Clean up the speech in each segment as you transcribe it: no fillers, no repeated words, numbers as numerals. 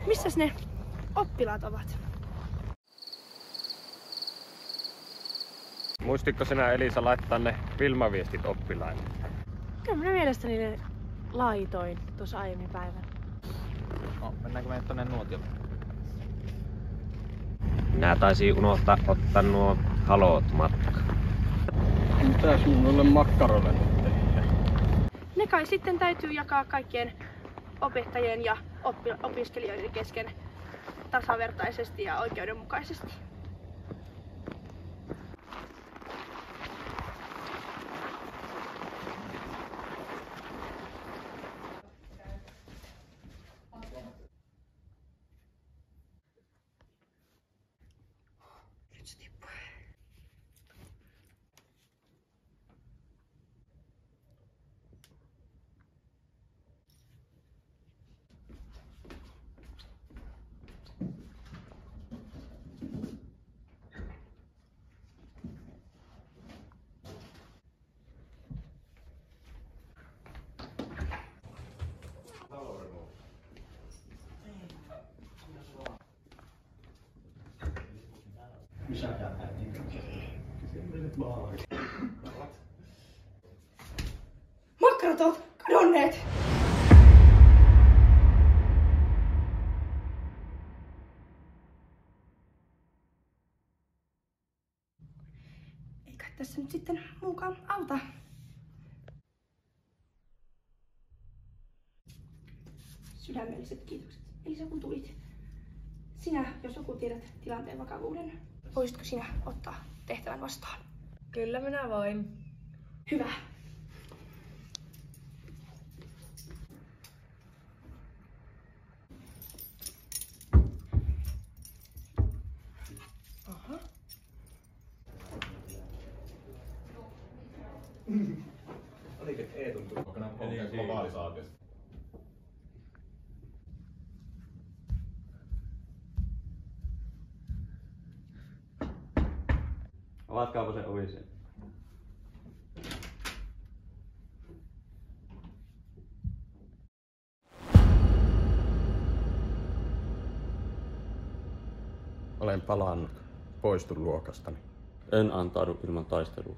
Missäs ne oppilaat ovat? Muistitko sinä, Elisa, laittaa ne filmaviestit oppilaille? Kyllä minä mielestäni ne laitoin tuossa aiemmin päivällä. No, mennäänkö me tonne nuotiolle? Minä taisin unohtaa ottaa nuo halot matkaan. Mitäs noille makkaroille nyt tehdään? Ne kai sitten täytyy jakaa kaikkien opettajien ja opiskelijoiden kesken tasavertaisesti ja oikeudenmukaisesti. Nyt se tippuu. Makkarat ovat kadonneet! Eikä tässä nyt sitten muukaan auta. Sydämelliset kiitokset. Elisa, kun tulit. Sinä, jos joku tiedät tilanteen vakavuuden, voisitko sinä ottaa tehtävän vastaan? Kyllä minä voin. Hyvä. Aha. Oliko Eetun kokonaan globalisaatiosta? Avatkaapa se ovi siellä. Olen palannut. Poistun luokastani. En antaudu ilman taistelua.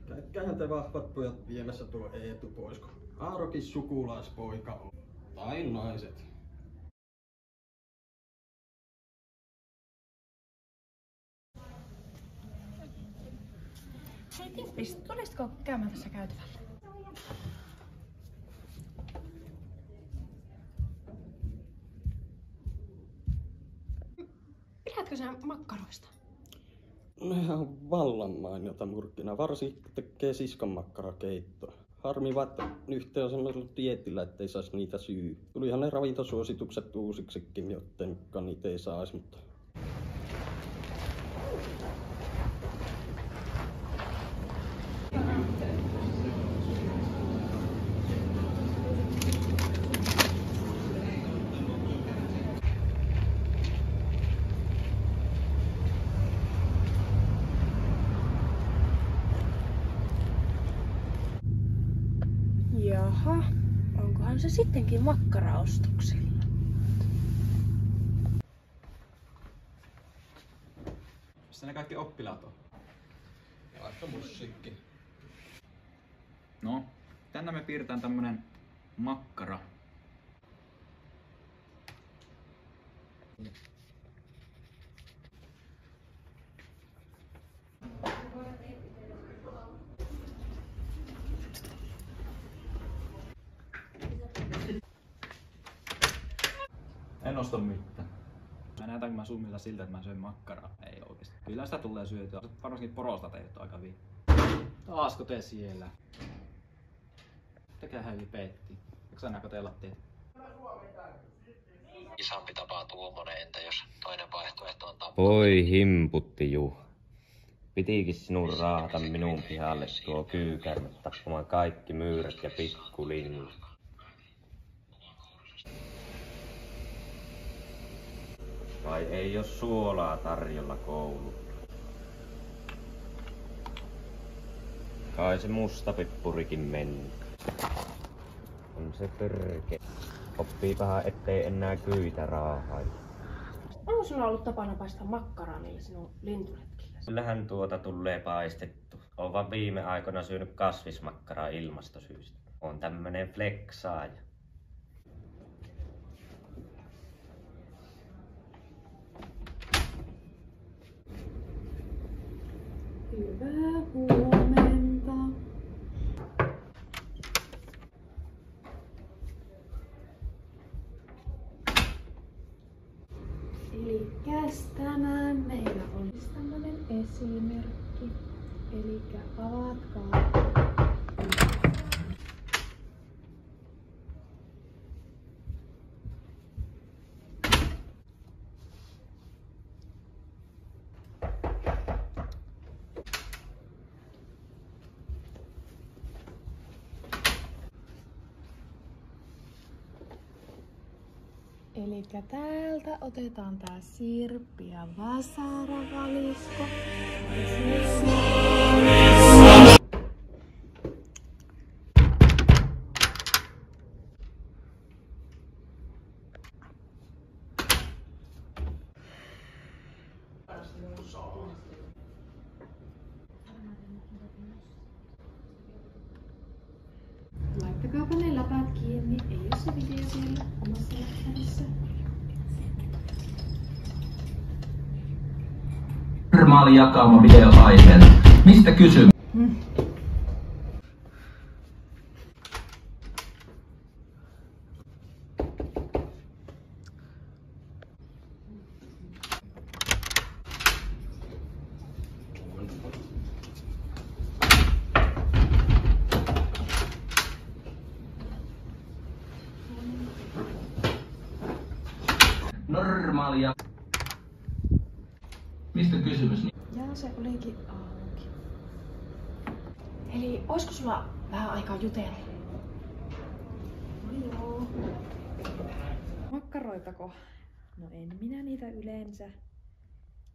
Käykäähän te vahvat pojat viemässä tuo Eetu pois, kun Aarokin sukulaispoika on. Tai naiset. Hei Tippis, tulisitko käymään tässä käytävällä? Pidätkö sä makkaroista? Nehän on vallan mainiota murkkina, varsinkin tekee siskonmakkarakeittoa. Harmi vaan, että nyt on semmoisella dietillä, ettei saisi niitä syy. Tulihan ne ravintosuositukset uusiksikin, jotten niitä ei saisi, mutta... Jaha, onkohan se sittenkin makkaraostoksilla? Missä ne kaikki oppilaat on? Ja aika musiikki. No, tänne me piirretään tämmönen makkara. En osta mitään. Näytänkö mä summilla siltä, että mä syön makkaraa? Ei oikeesti. Kyllä sitä tulee syötyä. Varsinkin porosta tehty aika hyvin. Taasko te siellä? Mitäköhän yli peettiin? Eikö sä katella teitä? Isompi tapa tuommoinen, että jos toinen vaihtoehto on tapaa. Voi himputti Juha. Pitikin sinun raahata minun pihalle tuo kyykärme tappamaan kaikki myyrät ja pikkulinnut. Vai ei oo suolaa tarjolla koululla? Kai se mustapippurikin meni. On se törke. Oppiipahan ettei enää kyitä raahailla. Onko sulla ollut tapana paistaa makkaraa niillä sinun lintuletkillä? Kyllähän tuota tulee paistettu. Oon vaan viime aikoina syönyt kasvismakkaraa ilmastosyistä. On tämmönen fleksaaja. Hyvää huomenta. Elikkäs tänään meillä on tämmönen esimerkki. Elikkä avatkaa. Elikkä täältä otetaan tää sirppi ja vasaravalisko. Laittakaapa ne läpät kiinni, ei oo se video siellä omassa läppärissä. Normaali jakauma videoaiheena. Mistä kysymys? Normaalia. Mistä kysymys? Ja se olikin auki. Eli oisko sulla vähän aikaa jutella? No joo. Makkaroitako? No en minä niitä yleensä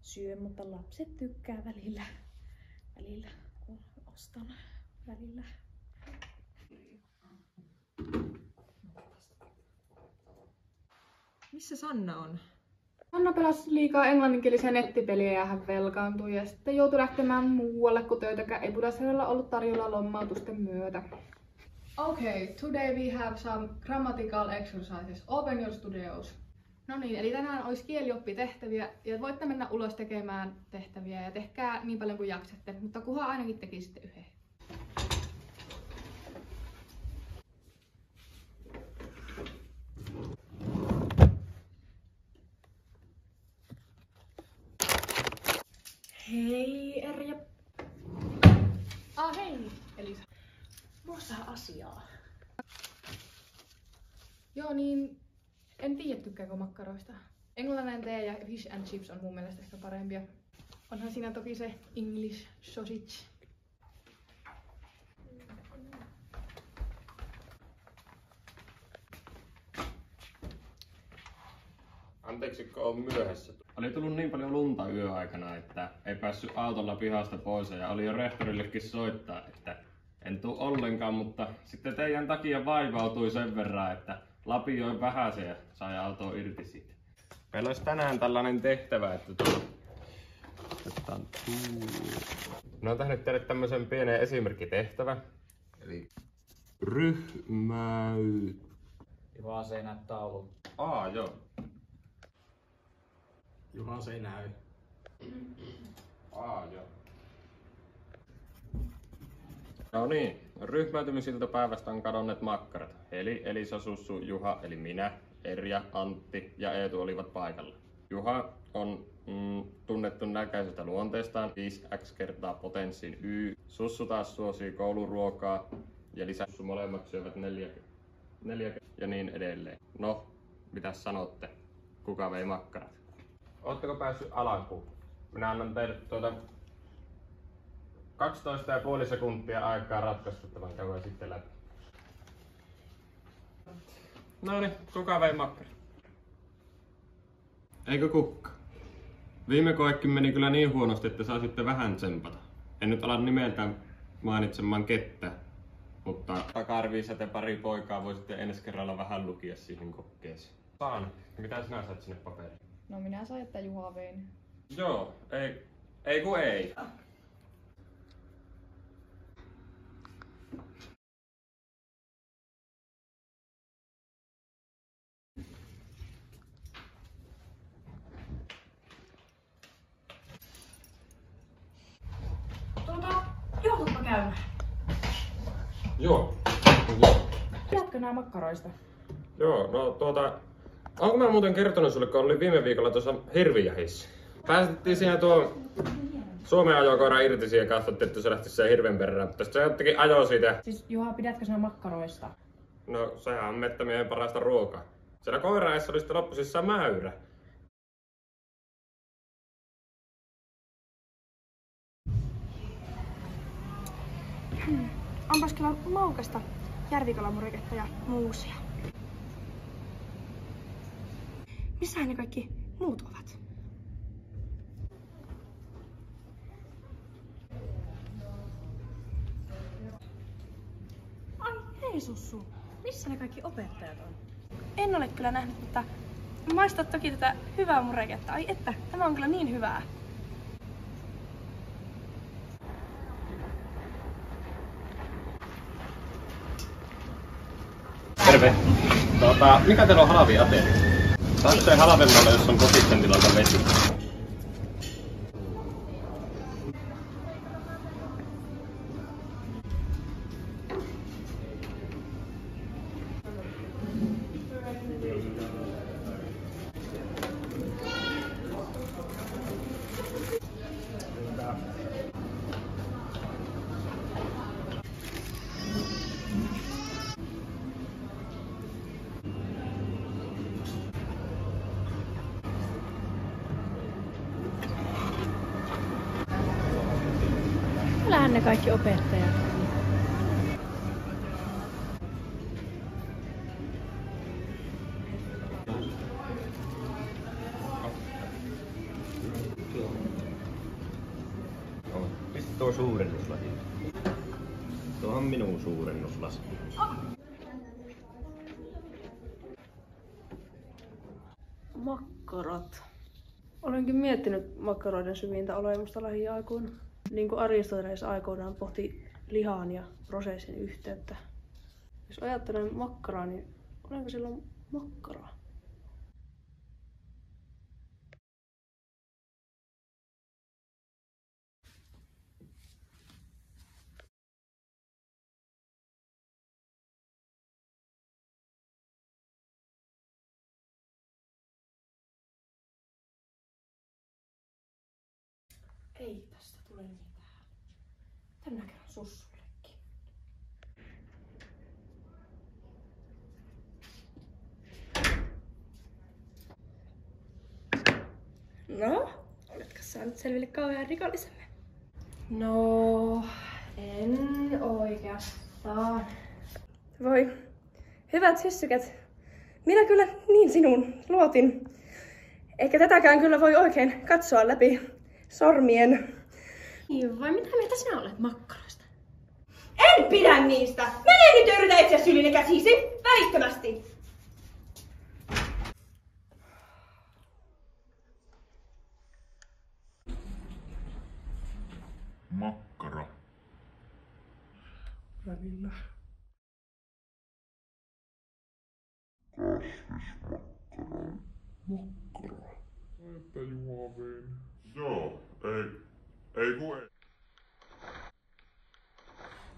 syö, mutta lapset tykkää välillä. Välillä kun ostan välillä. Missä Sanna on? Anna pelasi liikaa englanninkielisiä nettipeliä ja hän velkaantui ja sitten joutui lähtemään muualle, kun töitäkään ei Pudasjärvellä ollut tarjolla lommautusten myötä. Okay, today we have some grammatical exercises. Open your studios. No niin, eli tänään olisi kielioppitehtäviä ja voitte mennä ulos tekemään tehtäviä ja tehkää niin paljon kuin jaksatte, mutta kunhan ainakin tekisitte yhden. Hei Erja. Hei Elisa. Muista asiaa. Joo niin, en tiedä tykkääkö makkaroista. Englannin tee ja fish and chips on mun mielestä ehkä parempia. Onhan siinä toki se English sausage. Anteeksi, kun on myöhässä. Oli tullut niin paljon lunta yöaikana, että ei päässyt autolla pihasta pois ja oli jo rehtorillekin soittaa, että en tuu ollenkaan, mutta sitten teidän takia vaivautui sen verran, että lapioi vähäsen ja sai autoa irti siitä. Meillä olisi tänään tällainen tehtävä, että otetaan Mä oon tehnyt teille tämmöisen pienen esimerkkitehtävän. Eli ryhmäyt. Juha, se ei näy taulun. Joo. Juha, se ei näy. Joo. No niin, ryhmäytymisiltä päivästä on kadonneet makkarat. Eli Elisa, Sussu, Juha, eli minä, Erja, Antti ja Eetu olivat paikalla. Juha on tunnettu näkäisestä luonteestaan 5x kertaa potenssiin Y. Sussu taas suosii kouluruokaa ja lisäksi molemmat syövät 4 ja niin edelleen. No, mitäs sanotte? Kuka vei makkarat? Ootteko päässyt alkuun? Minä annan teille 12,5 sekuntia aikaa ratkaista tämän, käydään sitten läpi. Noniin, kuka vei makkarat? Eikö kukka? Viime koekin meni kyllä niin huonosti, että saisitte vähän tsempata. En nyt ala nimeltään mainitsemaan kettä, mutta takarviisat ja pari poikaa voisitte ensi kerralla vähän lukia siihen kokkeeseen. Saan. Mitä sinä saat sinne paperiin? No minä sain, että Juha vein. Joo, ei kun ei. Joudutko käymään? Joo. Pidätkö nää makkaroista? Joo, no onko mä muuten kertonut sulle, kun oli viime viikolla tuossa hirvijähissä? Päästettiin siinä tuo Suomen ajokoira irti siihen ja katsottiin, että se lähti sen hirven perään, mutta se jotenkin ajoi siitä. Siis Juha, pidätkö sinä makkaroista? No, sehän on mettämiehen parasta ruokaa. Siellä koiraessa oli sitten loppusissaan mäyrä. Onpas kyllä maukasta järvikalamuriketta ja muusia. Missähän ne kaikki muut ovat? Ai hei Sussu, missä ne kaikki opettajat on? En ole kyllä nähnyt, mutta maistat toki tätä hyvää mureketta. Ai että, tämä on kyllä niin hyvää. Terve. Mikä teillä on halvi ateria? Saanko se halvemmalle, jos on kotisten tilalta vesi? Kyllähän ne kaikki opettajat. Pistä tuo suurennuslasi. Tuo on minun suurennuslasi. Makkarat. Olenkin miettinyt makkaroiden syvintä olemusta lähiaikoina. Niin kuin Aristoteles aikoinaan pohti lihan ja prosessin yhteyttä. Jos ajattelen makkaraa, niin olenko silloin makkaraa? Ei tästä tule mitään. Tänä kerran Sussullekin. No, oletko saanut selville kauhean rikollisemme? No, en oikeastaan. Voi, hyvät syssykät. Minä kyllä niin sinun luotin. Eikä tätäkään kyllä voi oikein katsoa läpi sormien. Niin, vai mitä mieltä sinä olet makkaroista? En pidä niistä! Mene nyt ja yritä etsiä syyllinen käsisi! Välittömästi! Makkara. Välillä. Kasvismakkara. Makkara. Että Juha vein. Joo, ei kun ei.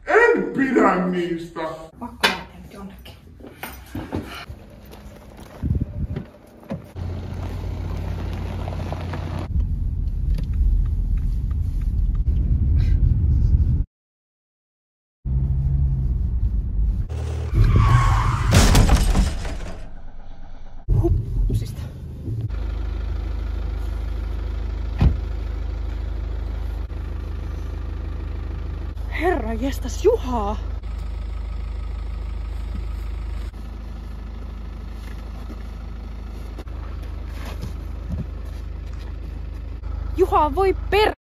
En pidä niistä! Pakko lähteä nyt jonnekin. Herra jestas, Juha! Juha, voi per...